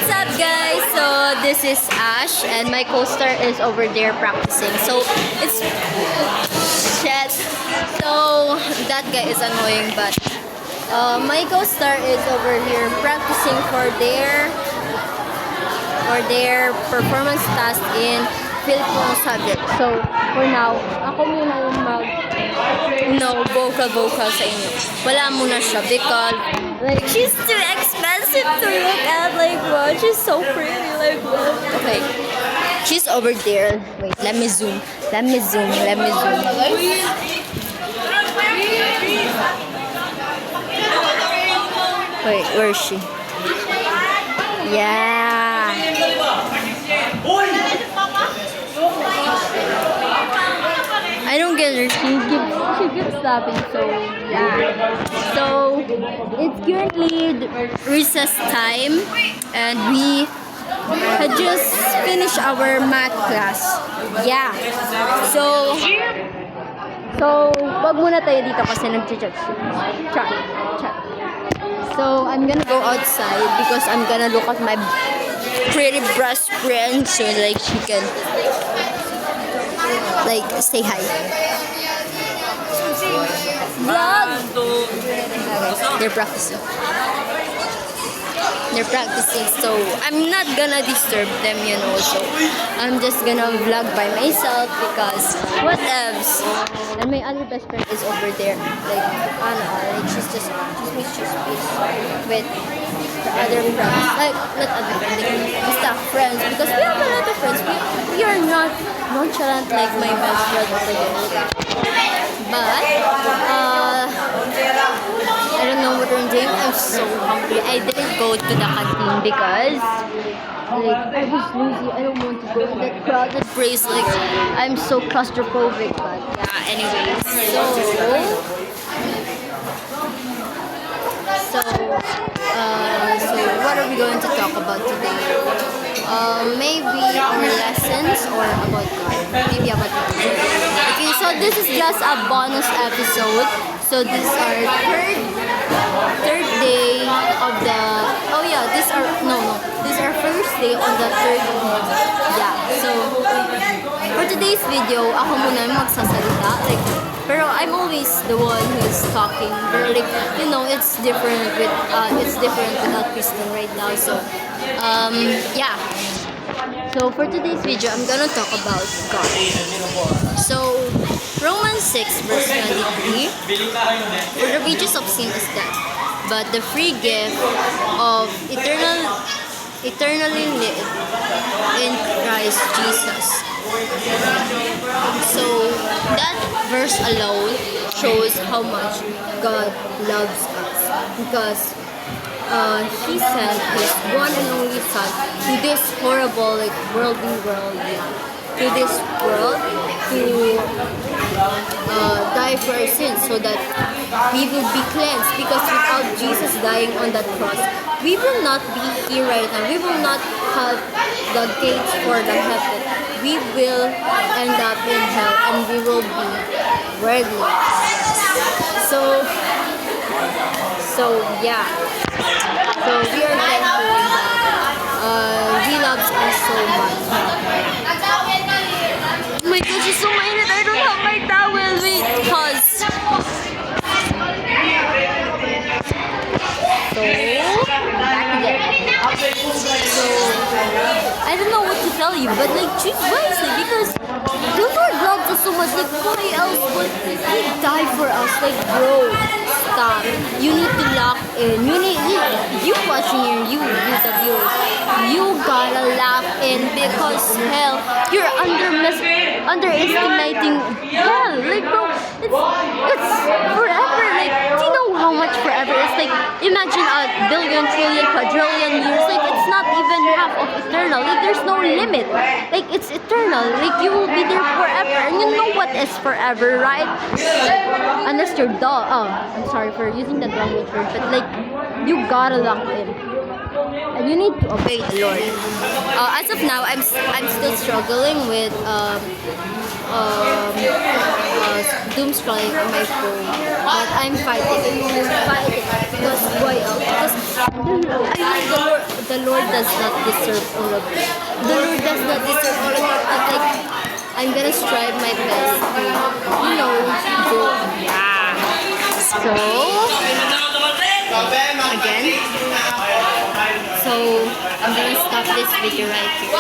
up, guys? So this is Ash, and my co-star is over there practicing. So it's shit. So that guy is annoying, but my co-star is over here practicing for their performance task in Filipino subject. So for now, ako muna yung vocal sa inyo. Wala muna siya because like she's too expensive to look at. Like wow, she's so pretty. Like wow. Okay, she's over there. Wait, let me zoom. Wait, where is she? Yeah. I don't get her. She keeps stopping. So yeah. So it's currently recess time, and we had just finished our math class. Yeah. So wag muna tayo dito kasi nag-chat. So I'm gonna go outside because I'm gonna look at my pretty best friend so like she can like say hi. Vlog. They're practicing, so I'm not gonna disturb them, you know. So I'm just gonna vlog by myself because what else? And my other best friend is over there, like Anna. Like she's makes space with the other friends, like not other friends, like staff friends, because we have a lot of friends. We are not nonchalant like my best friend over there. But I don't know what I'm doing. I'm so hungry. I didn't go to the canteen because like I was lazy. I don't want to go to that crowded place. Like I'm so claustrophobic. But yeah, anyways. So what are we going to talk about today? Maybe our lessons or about God. Maybe about God. Okay, so this is just a bonus episode. So this is our third day of the this is our first day on the third week. Yeah. So for today's video, ako muna yung magsasalita. Like pero I'm always the one who's talking. But like it's different without Kristen right now. So yeah. So for today's video, I'm gonna talk about God. So Romans 6 verse 23. For the wages of sin is death, but the free gift of eternally live in Christ Jesus. So that verse alone shows how much God loves us because He sent His one and only Son to this horrible worldly world, to this world to die for our sins so that we will be cleansed, because without Jesus dying on that cross, we will not be here right now. We will not have the gates for the heaven. We will end up in hell and we will be worthless. So yeah. So we are thankful that He loves us so much. Oh my gosh, it's so mainit. I don't have my towel. Wait, pause. So back again. So I don't know what to tell you, but like choose wisely because the Lord loves us so much. Like why else would He die for us? Like bro, stop. You need to lock in. You watching here, you the viewers. You gotta lock in because hell, you're underestimating hell. Like bro, it's forever. Like do you know how much forever is? Like imagine a billion, trillion, quadrillion years. Like it's not even half of eternal. Like there's no limit. Like it's eternal. Like you will be there forever. And you know what is forever, right? Unless you're dull. Oh, I'm sorry for using that language word, but like you gotta lock in. And you need to obey the Lord. As of now, I'm still struggling with doom scrolling on my phone, but I'm fighting because why? Because The Lord does not deserve all of it. The Lord does not deserve all of it. But like, I'm gonna strive my best to, you know, go. Yeah. So, again. So, I'm gonna stop this video right here.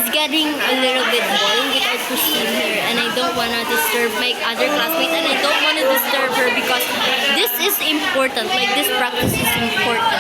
It's getting a little bit boring without Christine here. And I don't wanna disturb my other classmates. And I don't wanna disturb her because this is important. Like, this practice is important.